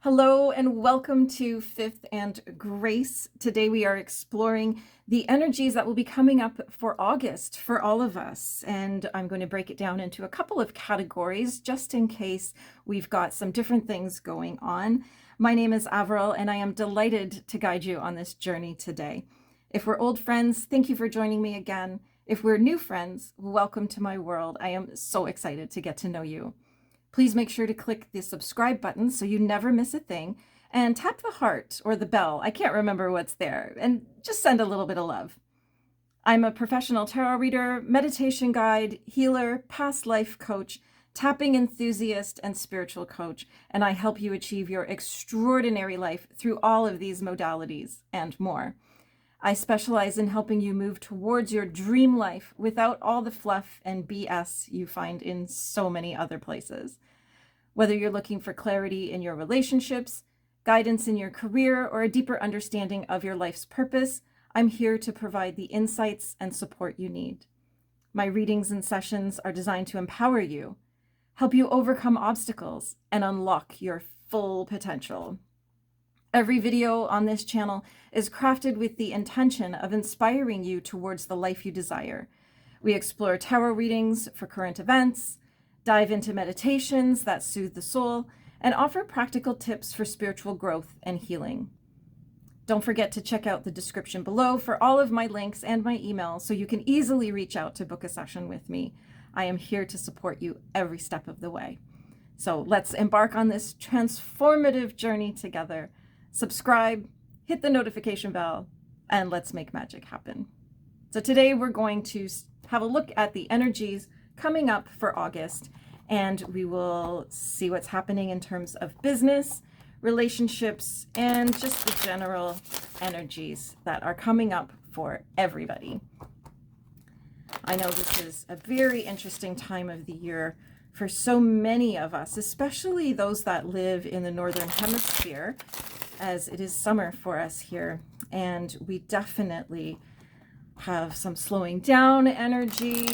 Hello and welcome to Fifth and Grace. Today we are exploring the energies that will be coming up for August for all of us. And I'm going to break it down into a couple of categories just in case we've got some different things going on. My name is Avril and I am delighted to guide you on this journey today. If we're old friends, thank you for joining me again. If we're new friends, welcome to my world. I am so excited to get to know you. Please make sure to click the subscribe button so you never miss a thing, and tap the heart or the bell. I can't remember what's there, and just send a little bit of love. I'm a professional tarot reader, meditation guide, healer, past life coach, tapping enthusiast, and spiritual coach, and I help you achieve your extraordinary life through all of these modalities and more. I specialize in helping you move towards your dream life without all the fluff and BS you find in so many other places. Whether you're looking for clarity in your relationships, guidance in your career, or a deeper understanding of your life's purpose, I'm here to provide the insights and support you need. My readings and sessions are designed to empower you, help you overcome obstacles, and unlock your full potential. Every video on this channel is crafted with the intention of inspiring you towards the life you desire. We explore tarot readings for current events, dive into meditations that soothe the soul, and offer practical tips for spiritual growth and healing. Don't forget to check out the description below for all of my links and my email so you can easily reach out to book a session with me. I am here to support you every step of the way. So let's embark on this transformative journey together. Subscribe, hit the notification bell, and let's make magic happen. So today we're going to have a look at the energies coming up for August, and we will see what's happening in terms of business, relationships, and just the general energies that are coming up for everybody. I know this is a very interesting time of the year for so many of us, especially those that live in the Northern Hemisphere, as it is summer for us here, and we definitely have some slowing down energy,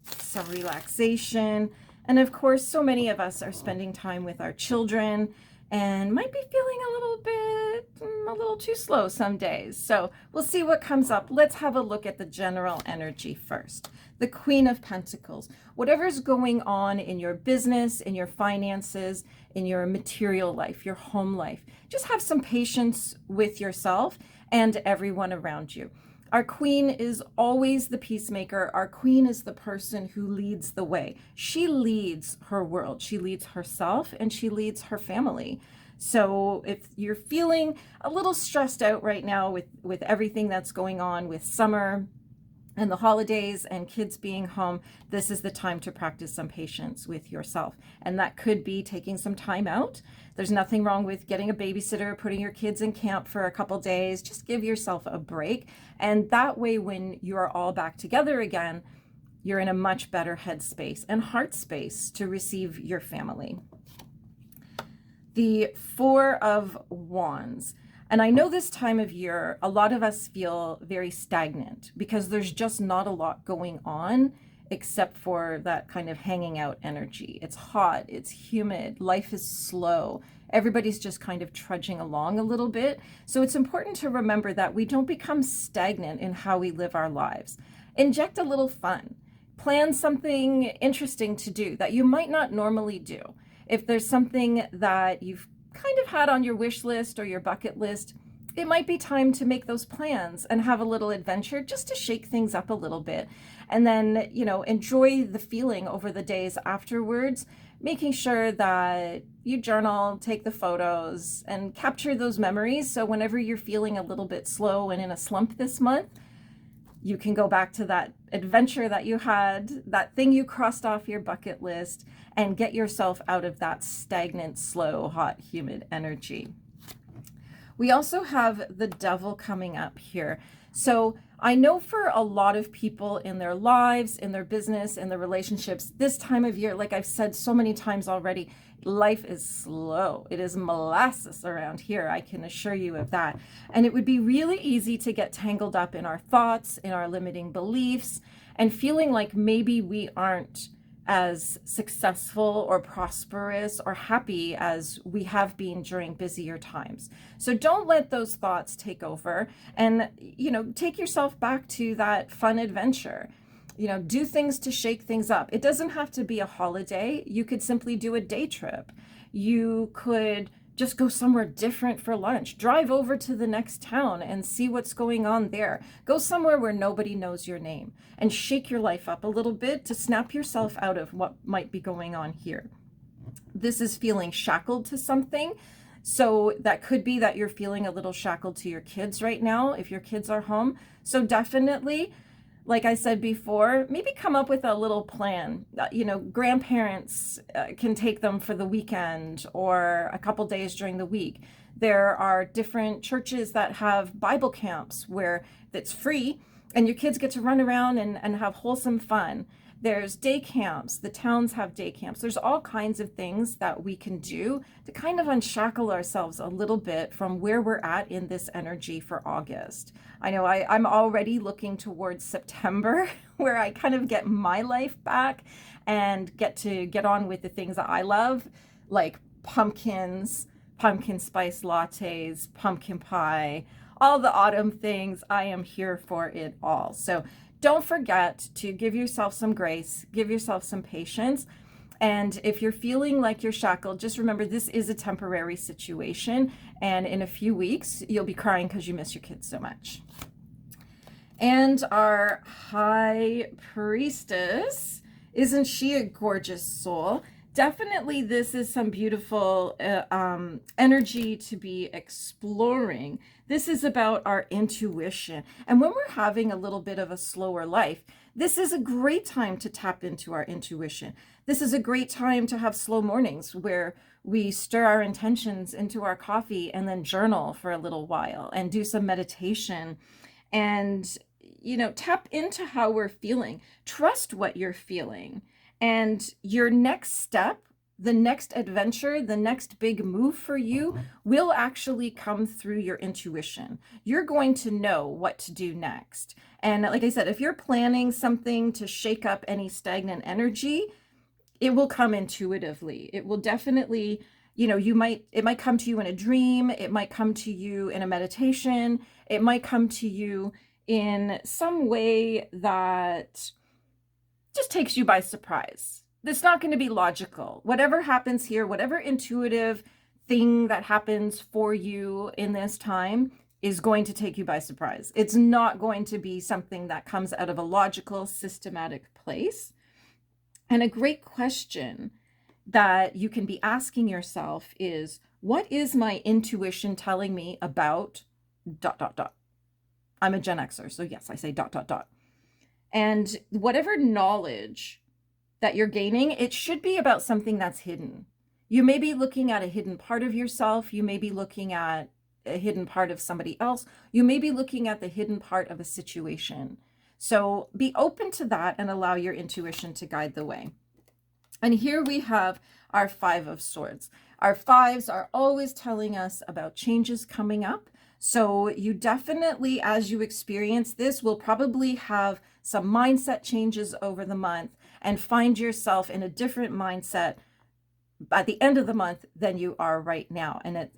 some relaxation, and of course so many of us are spending time with our children and might be feeling a little too slow some days. So we'll see what comes up. Let's have a look at the general energy first. The Queen of Pentacles. Whatever's going on in your business, in your finances, in your material life, your home life, just have some patience with yourself and everyone around you. Our queen is always the peacemaker. Our queen is the person who leads the way. She leads her world. She leads herself and she leads her family. So if you're feeling a little stressed out right now with everything that's going on with summer and the holidays and kids being home, this is the time to practice some patience with yourself. And that could be taking some time out. There's nothing wrong with getting a babysitter, putting your kids in camp for a couple days. Just give yourself a break. And that way, when you're all back together again, you're in a much better headspace and heart space to receive your family. The Four of Wands. And I know this time of year, a lot of us feel very stagnant because there's just not a lot going on except for that kind of hanging out energy. It's hot, it's humid, life is slow. Everybody's just kind of trudging along a little bit. So it's important to remember that we don't become stagnant in how we live our lives. Inject a little fun. Plan something interesting to do that you might not normally do. If there's something that you've kind of had on your wish list or your bucket list, it might be time to make those plans and have a little adventure just to shake things up a little bit. And then, enjoy the feeling over the days afterwards, making sure that you journal, take the photos, and capture those memories. So whenever you're feeling a little bit slow and in a slump this month, you can go back to that adventure that you had, that thing you crossed off your bucket list, and get yourself out of that stagnant, slow, hot, humid energy. We also have the Devil coming up here. So I know for a lot of people in their lives, in their business, in their relationships, this time of year, like I've said so many times already, life is slow. It is molasses around here, I can assure you of that. And it would be really easy to get tangled up in our thoughts, in our limiting beliefs, and feeling like maybe we aren't as successful or prosperous or happy as we have been during busier times. So don't let those thoughts take over, and, take yourself back to that fun adventure. Do things to shake things up. It doesn't have to be a holiday. You could simply do a day trip. You could just go somewhere different for lunch. Drive over to the next town and see what's going on there. Go somewhere where nobody knows your name and shake your life up a little bit to snap yourself out of what might be going on here. This is feeling shackled to something. So that could be that you're feeling a little shackled to your kids right now, if your kids are home. So definitely, like I said before, maybe come up with a little plan. Grandparents can take them for the weekend or a couple days during the week. There are different churches that have Bible camps where it's free and your kids get to run around and have wholesome fun. There's day camps. The towns have day camps. There's all kinds of things that we can do to kind of unshackle ourselves a little bit from where we're at in this energy for August. I know I'm already looking towards September, where I kind of get my life back and get on with the things that I love, like pumpkins, pumpkin spice lattes, pumpkin pie, all the autumn things. I am here for it all. So don't forget to give yourself some grace, give yourself some patience. And if you're feeling like you're shackled, just remember this is a temporary situation. And in a few weeks, you'll be crying because you miss your kids so much. And our high priestess, isn't she a gorgeous soul? Definitely this is some beautiful energy to be exploring. This is about our intuition. And when we're having a little bit of a slower life, this is a great time to tap into our intuition. This is a great time to have slow mornings where we stir our intentions into our coffee and then journal for a little while and do some meditation and, tap into how we're feeling. Trust what you're feeling. And your next step, the next adventure, the next big move for you will actually come through your intuition. You're going to know what to do next. And like I said, if you're planning something to shake up any stagnant energy, it will come intuitively. It will definitely, it might come to you in a dream. It might come to you in a meditation. It might come to you in some way that just takes you by surprise. It's not going to be logical. Whatever happens here, whatever intuitive thing that happens for you in this time is going to take you by surprise. It's not going to be something that comes out of a logical, systematic place. And a great question that you can be asking yourself is, what is my intuition telling me about ... I'm a Gen Xer, so yes, I say ... And whatever knowledge that you're gaining, it should be about something that's hidden. You may be looking at a hidden part of yourself. You may be looking at a hidden part of somebody else. You may be looking at the hidden part of a situation. So be open to that and allow your intuition to guide the way. And here we have our Five of Swords. Our fives are always telling us about changes coming up. So you definitely, as you experience this, will probably have some mindset changes over the month and find yourself in a different mindset at the end of the month than you are right now. And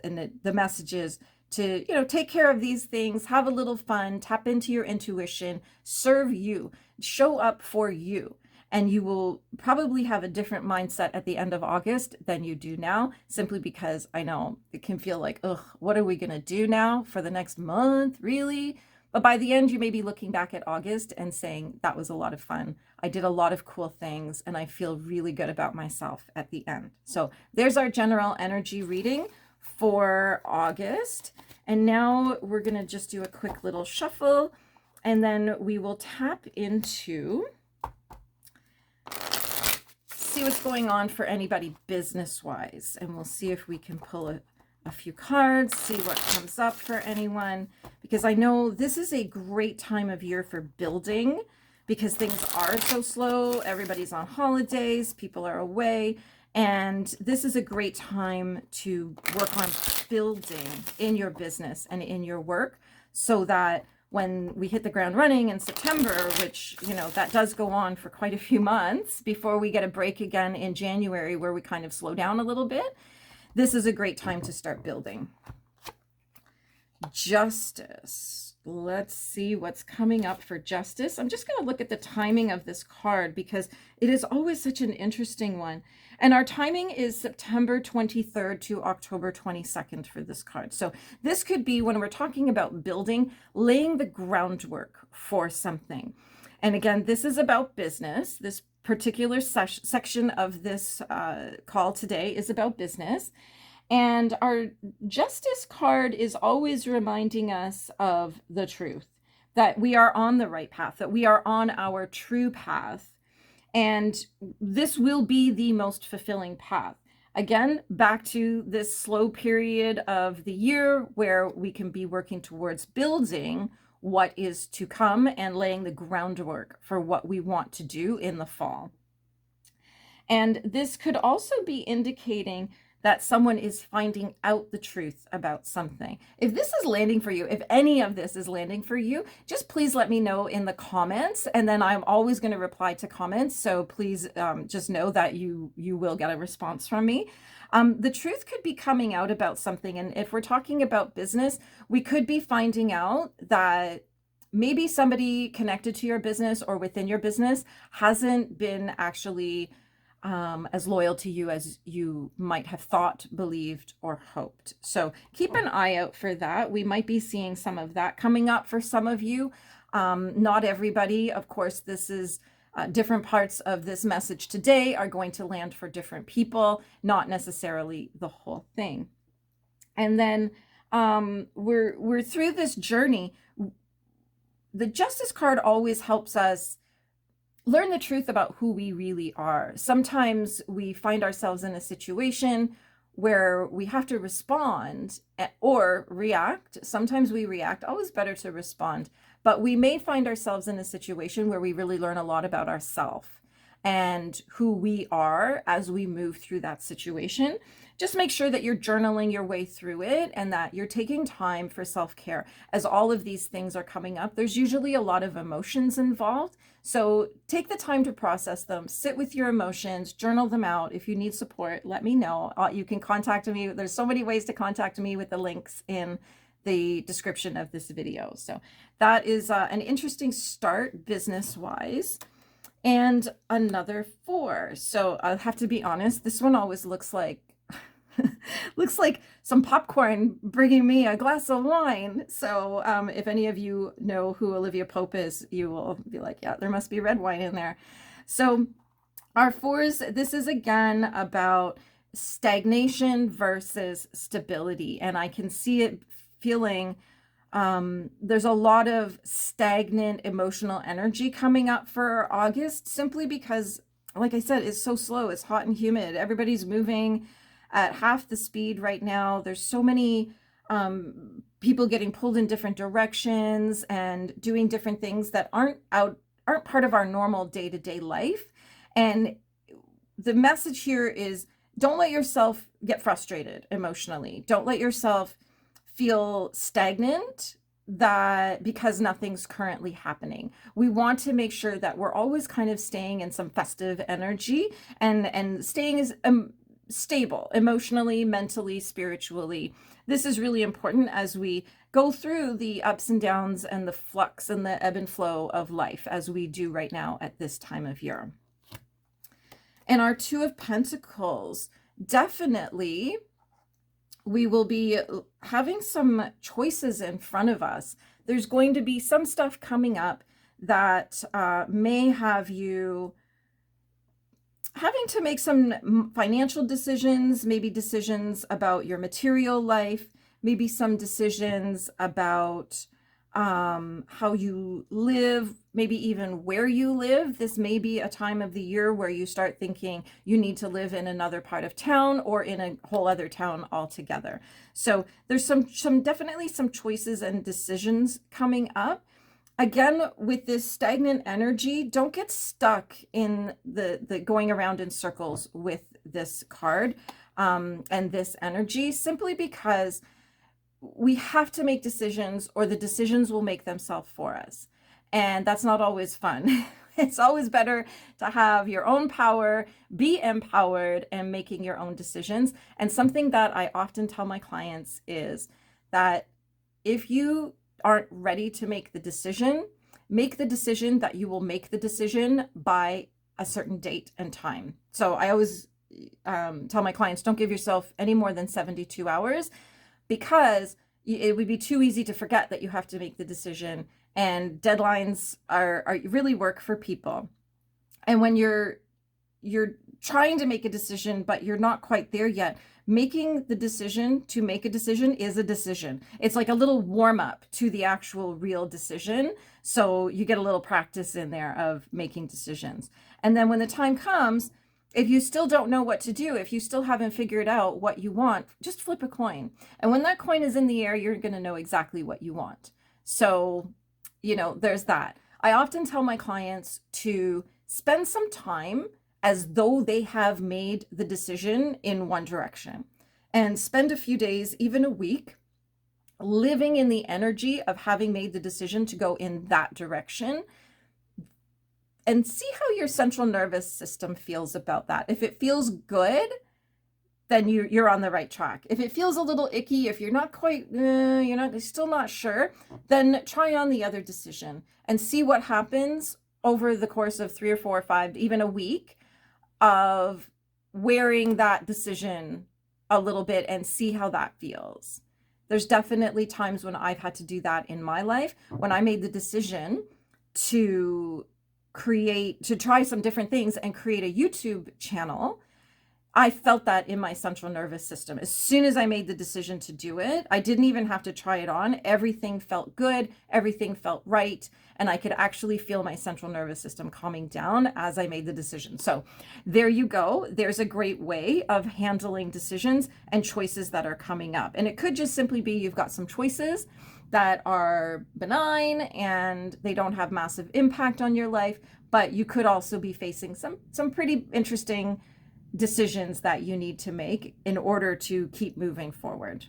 the message is to, take care of these things, have a little fun, tap into your intuition, serve you, show up for you. And you will probably have a different mindset at the end of August than you do now, simply because I know it can feel like, ugh, what are we going to do now for the next month, really? But by the end, you may be looking back at August and saying, that was a lot of fun. I did a lot of cool things, and I feel really good about myself at the end. So there's our general energy reading for August. And now we're going to just do a quick little shuffle, and then we will tap into... see what's going on for anybody business-wise, and we'll see if we can pull a few cards, see what comes up for anyone, because I know this is a great time of year for building because things are so slow. Everybody's on holidays, people are away, and this is a great time to work on building in your business and in your work so that when we hit the ground running in September, which, you know, that does go on for quite a few months before we get a break again in January where we kind of slow down a little bit. This is a great time to start building. Justice. Let's see what's coming up for justice. I'm just going to look at the timing of this card because it is always such an interesting one. And our timing is September 23rd to October 22nd for this card. So this could be when we're talking about building, laying the groundwork for something. And again, this is about business. This particular section of this call today is about business. And our justice card is always reminding us of the truth, that we are on the right path, that we are on our true path. And this will be the most fulfilling path. Again, back to this slow period of the year where we can be working towards building what is to come and laying the groundwork for what we want to do in the fall. And this could also be indicating that someone is finding out the truth about something. If this is landing for you, if any of this is landing for you, just please let me know in the comments, and then I'm always going to reply to comments. So please just know that you will get a response from me. The truth could be coming out about something. And if we're talking about business, we could be finding out that maybe somebody connected to your business or within your business hasn't been actually as loyal to you as you might have thought, believed, or hoped. So keep an eye out for that. We might be seeing some of that coming up for some of you. Not everybody. Of course, this is different parts of this message today are going to land for different people, not necessarily the whole thing. And then we're through this journey. The Justice card always helps us learn the truth about who we really are. Sometimes we find ourselves in a situation where we have to respond or react. Sometimes we react, always better to respond, but we may find ourselves in a situation where we really learn a lot about ourselves and who we are as we move through that situation. Just make sure that you're journaling your way through it and that you're taking time for self-care. As all of these things are coming up, there's usually a lot of emotions involved. So take the time to process them, sit with your emotions, journal them out. If you need support, let me know. You can contact me. There's so many ways to contact me with the links in the description of this video. So that is an interesting start business-wise. And another 4. So I'll have to be honest, this one always looks like some popcorn bringing me a glass of wine. So if any of you know who Olivia Pope is, you will be like, yeah, there must be red wine in there. So our 4s, this is again about stagnation versus stability. And I can see it feeling there's a lot of stagnant emotional energy coming up for August, simply because, like I said, it's so slow. It's hot and humid. Everybody's moving at half the speed right now. There's so many people getting pulled in different directions and doing different things that aren't part of our normal day-to-day life. And the message here is, don't let yourself get frustrated emotionally. Don't let yourself feel stagnant because nothing's currently happening. We want to make sure that we're always kind of staying in some festive energy and staying as stable emotionally, mentally, spiritually. This is really important as we go through the ups and downs and the flux and the ebb and flow of life, as we do right now at this time of year. And our 2 of Pentacles, definitely we will be having some choices in front of us. There's going to be some stuff coming up that may have you having to make some financial decisions, maybe decisions about your material life, maybe some decisions about how you live, maybe even where you live. This may be a time of the year where you start thinking you need to live in another part of town or in a whole other town altogether. So there's definitely some choices and decisions coming up. Again, with this stagnant energy, don't get stuck in the going around in circles with this card and this energy, simply because we have to make decisions, or the decisions will make themselves for us. And that's not always fun. It's always better to have your own power, be empowered, and making your own decisions. And something that I often tell my clients is that if you aren't ready to make the decision that you will make the decision by a certain date and time. So I always tell my clients, don't give yourself any more than 72 hours, because it would be too easy to forget that you have to make the decision. And deadlines are really work for people. And when you're trying to make a decision, but you're not quite there yet, making the decision to make a decision is a decision. It's like a little warm up to the actual real decision. So you get a little practice in there of making decisions. And then when the time comes, if you still don't know what to do, if you still haven't figured out what you want, just flip a coin. And when that coin is in the air, you're going to know exactly what you want. So, there's that. I often tell my clients to spend some time as though they have made the decision in one direction, and spend a few days, even a week, living in the energy of having made the decision to go in that direction, and see how your central nervous system feels about that. If it feels good, then you're on the right track. If it feels a little icky, if you're not quite, you're still not sure, then try on the other decision and see what happens over the course of 3 or 4 or 5, even a week, of wearing that decision a little bit and see how that feels. There's definitely times when I've had to do that in my life. When I made the decision to try some different things and create a YouTube channel, I felt that in my central nervous system. As soon as I made the decision to do it, I didn't even have to try it on. Everything felt good. Everything felt right. And I could actually feel my central nervous system calming down as I made the decision. So there you go. There's a great way of handling decisions and choices that are coming up. And it could just simply be you've got some choices that are benign and they don't have massive impact on your life, but you could also be facing some pretty interesting decisions that you need to make in order to keep moving forward.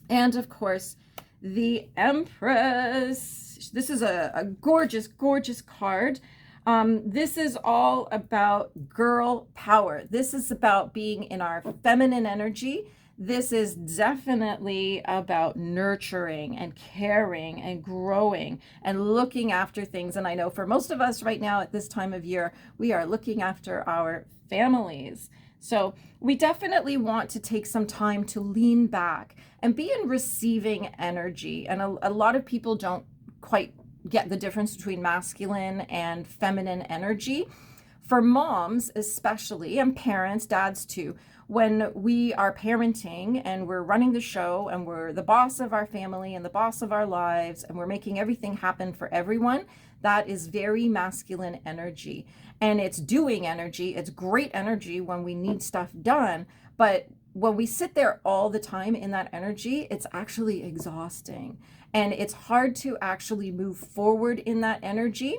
And of course, the Empress. This is a gorgeous, gorgeous card. This is all about girl power. This is about being in our feminine energy. This is definitely about nurturing and caring and growing and looking after things. And I know for most of us right now at this time of year, we are looking after our families. So we definitely want to take some time to lean back and be in receiving energy. And a lot of people don't quite get the difference between masculine and feminine energy. For moms especially, and parents, dads too, when we are parenting and we're running the show and we're the boss of our family and the boss of our lives and we're making everything happen for everyone, that is very masculine energy. And it's doing energy. It's great energy when we need stuff done. But when we sit there all the time in that energy, it's actually exhausting. And it's hard to actually move forward in that energy,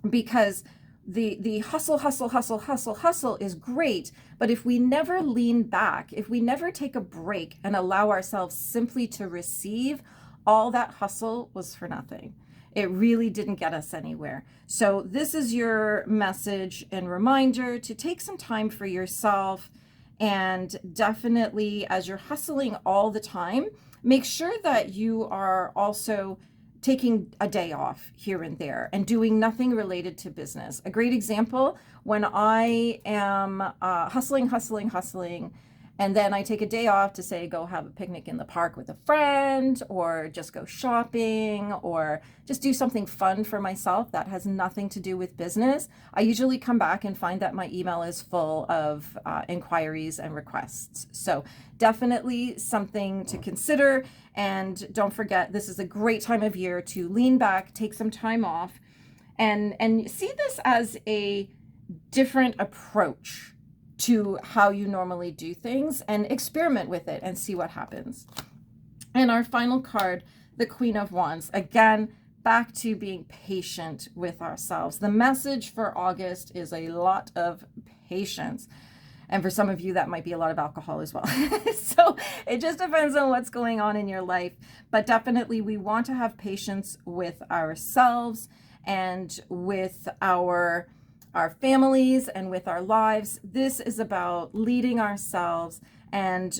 because the hustle is great. But if we never lean back, if we never take a break and allow ourselves simply to receive, all that hustle was for nothing. It really didn't get us anywhere. So this is your message and reminder to take some time for yourself. And definitely, as you're hustling all the time, make sure that you are also taking a day off here and there and doing nothing related to business. A great example, when I am hustling, and then I take a day off to say, go have a picnic in the park with a friend, or just go shopping, or just do something fun for myself that has nothing to do with business, I usually come back and find that my email is full of inquiries and requests. So definitely something to consider. And don't forget, this is a great time of year to lean back, take some time off, and see this as a different approach to how you normally do things, and experiment with it and see what happens. And our final card, the Queen of Wands. Again, back to being patient with ourselves. The message for August is a lot of patience. And for some of you, that might be a lot of alcohol as well. So it just depends on what's going on in your life. But definitely we want to have patience with ourselves and with our families and with our lives. This is about leading ourselves. And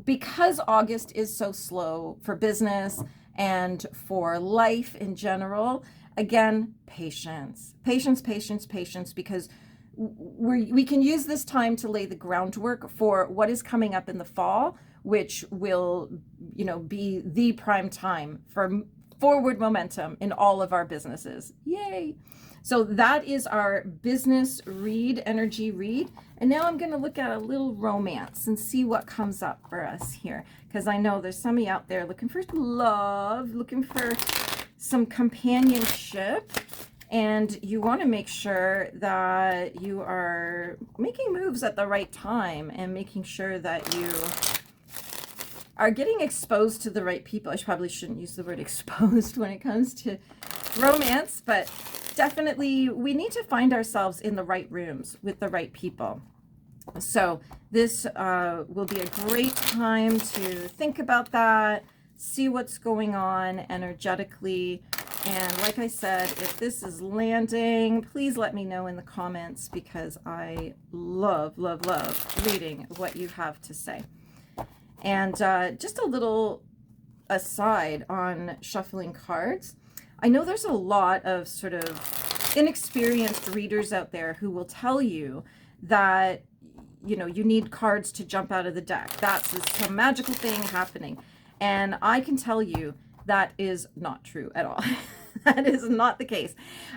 because August is so slow for business and for life in general, again, patience, patience, patience, patience, because we can use this time to lay the groundwork for what is coming up in the fall, which will, be the prime time for forward momentum in all of our businesses. Yay! So that is our business read, energy read. And now I'm going to look at a little romance and see what comes up for us here. Because I know there's some of you out there looking for love, looking for some companionship. And you want to make sure that you are making moves at the right time and making sure that you are getting exposed to the right people. I probably shouldn't use the word exposed when it comes to romance, but definitely we need to find ourselves in the right rooms with the right people. So this will be a great time to think about that, see what's going on energetically. And like I said, if this is landing, please let me know in the comments, because I love, love, love reading what you have to say. And just a little aside on shuffling cards. I know there's a lot of sort of inexperienced readers out there who will tell you that, you need cards to jump out of the deck. That's some magical thing happening. And I can tell you that is not true at all. That is not the case.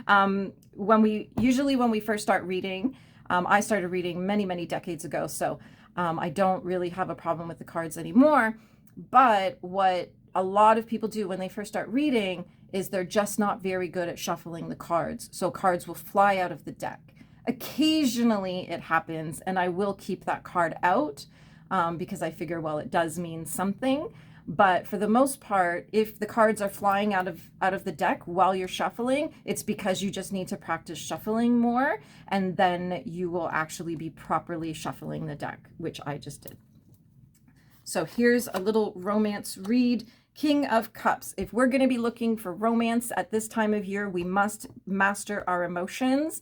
When we first start reading, I started reading many, many decades ago. So I don't really have a problem with the cards anymore. But what a lot of people do when they first start reading is they're just not very good at shuffling the cards. So cards will fly out of the deck. Occasionally it happens, and I will keep that card out because I figure, well, it does mean something. But for the most part, if the cards are flying out of the deck while you're shuffling, it's because you just need to practice shuffling more, and then you will actually be properly shuffling the deck, which I just did. So here's a little romance read. King of Cups. If we're going to be looking for romance at this time of year, we must master our emotions.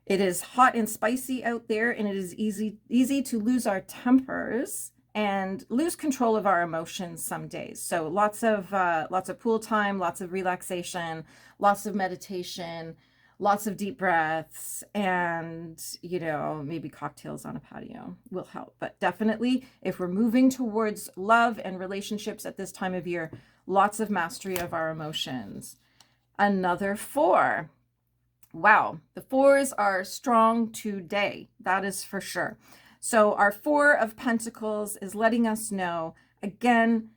It is hot and spicy out there, and it is easy to lose our tempers and lose control of our emotions some days. So lots of pool time, lots of relaxation, lots of meditation, lots of deep breaths, and maybe cocktails on a patio will help. But definitely, if we're moving towards love and relationships at this time of year, lots of mastery of our emotions. Another 4. Wow, the 4s are strong today, that is for sure. So our 4 of Pentacles is letting us know, again,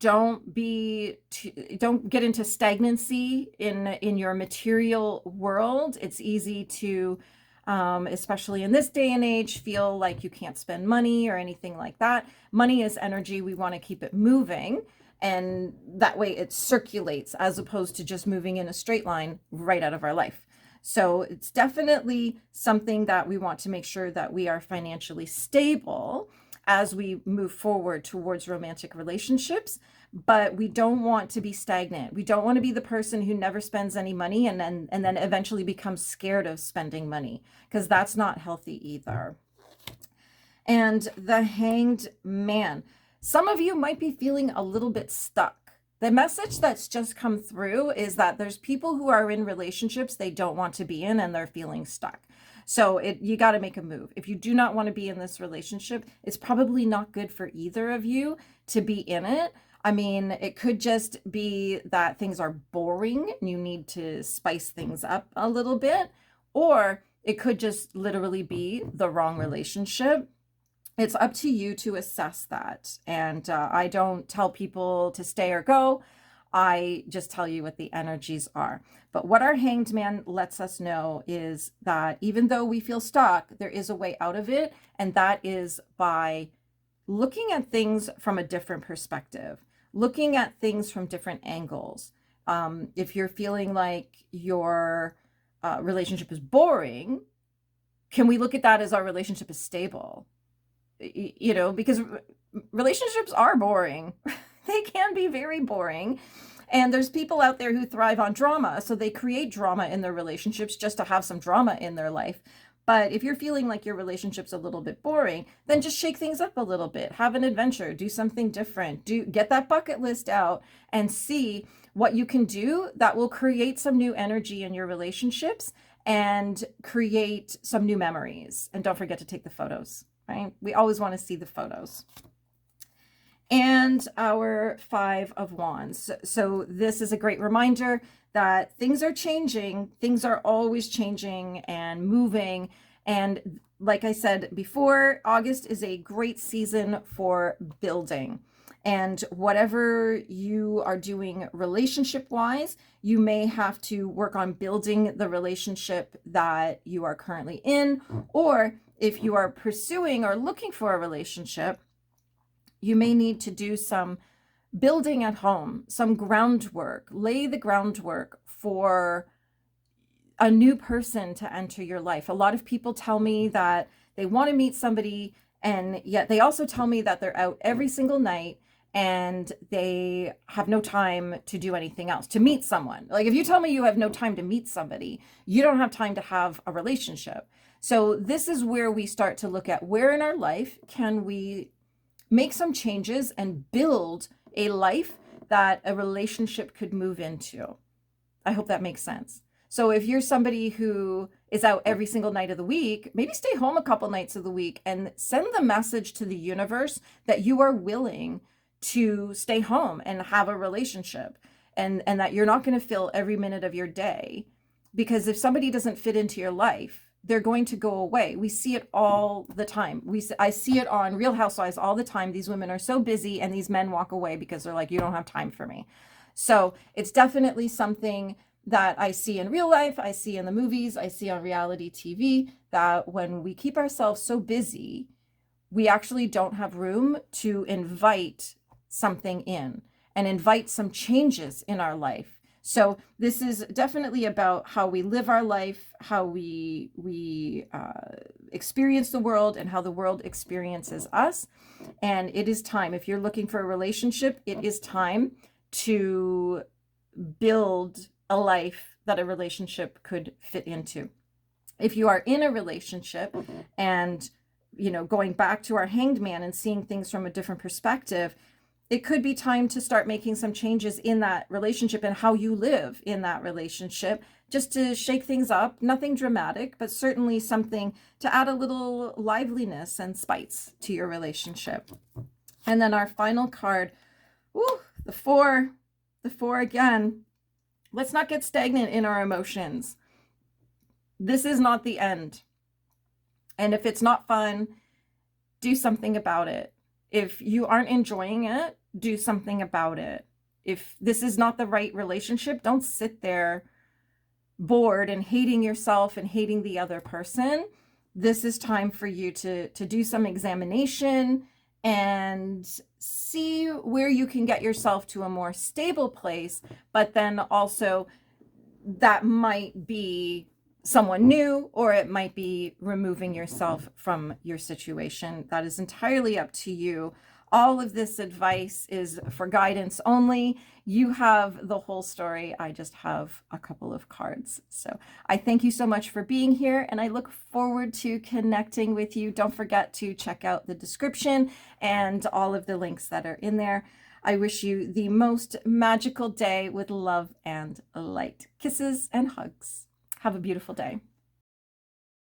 don't get into stagnancy in your material world. It's easy to, especially in this day and age, feel like you can't spend money or anything like that. Money is energy. We want to keep it moving, and that way it circulates as opposed to just moving in a straight line right out of our life. So it's definitely something that we want to make sure that we are financially stable as we move forward towards romantic relationships, but we don't want to be stagnant. We don't want to be the person who never spends any money and then eventually becomes scared of spending money, because that's not healthy either. And the Hanged Man. Some of you might be feeling a little bit stuck. The message that's just come through is that there's people who are in relationships they don't want to be in, and they're feeling stuck. So you got to make a move. If you do not want to be in this relationship, it's probably not good for either of you to be in it. I mean, it could just be that things are boring and you need to spice things up a little bit, or it could just literally be the wrong relationship. It's up to you to assess that. And I don't tell people to stay or go. I just tell you what the energies are. But what our Hanged Man lets us know is that even though we feel stuck, there is a way out of it. And that is by looking at things from a different perspective, looking at things from different angles. If you're feeling like your relationship is boring, can we look at that as our relationship is stable? You know, because relationships are boring. They can be very boring. And there's people out there who thrive on drama. So they create drama in their relationships just to have some drama in their life. But if you're feeling like your relationship's a little bit boring, then just shake things up a little bit. Have an adventure, do something different, get that bucket list out and see what you can do that will create some new energy in your relationships and create some new memories. And don't forget to take the photos, right? We always want to see the photos. And our 5 of Wands. So this is a great reminder that things are changing. Things are always changing and moving. And like I said before, August is a great season for building. And whatever you are doing relationship-wise, you may have to work on building the relationship that you are currently in. Or if you are pursuing or looking for a relationship, you may need to do some building at home, some groundwork, lay the groundwork for a new person to enter your life. A lot of people tell me that they want to meet somebody, and yet they also tell me that they're out every single night and they have no time to do anything else, to meet someone. Like if you tell me you have no time to meet somebody, you don't have time to have a relationship. So this is where we start to look at where in our life can we make some changes and build a life that a relationship could move into. I hope that makes sense. So if you're somebody who is out every single night of the week, maybe stay home a couple nights of the week and send the message to the universe that you are willing to stay home and have a relationship, and that you're not going to fill every minute of your day. Because if somebody doesn't fit into your life, they're going to go away. We see it all the time. I see it on Real Housewives all the time. These women are so busy and these men walk away because they're like, you don't have time for me. So it's definitely something that I see in real life, I see in the movies, I see on reality TV, that when we keep ourselves so busy, we actually don't have room to invite something in and invite some changes in our life. So this is definitely about how we live our life, how we experience the world, and how the world experiences us. And it is time. If you're looking for a relationship, it is time to build a life that a relationship could fit into. If you are in a relationship and, you know, going back to our Hanged Man and seeing things from a different perspective, it could be time to start making some changes in that relationship and how you live in that relationship, just to shake things up. Nothing dramatic, but certainly something to add a little liveliness and spice to your relationship. And then our final card, the 4 again. Let's not get stagnant in our emotions. This is not the end. And if it's not fun, do something about it. If you aren't enjoying it, do something about it. If this is not the right relationship, don't sit there bored and hating yourself and hating the other person. This is time for you to do some examination and see where you can get yourself to a more stable place. But then also that might be someone new, or it might be removing yourself from your situation. That is entirely up to you. All of this advice is for guidance only. You have the whole story. I just have a couple of cards. So I thank you so much for being here, and I look forward to connecting with you. Don't forget to check out the description and all of the links that are in there. I wish you the most magical day with love and light. Kisses and hugs. Have a beautiful day.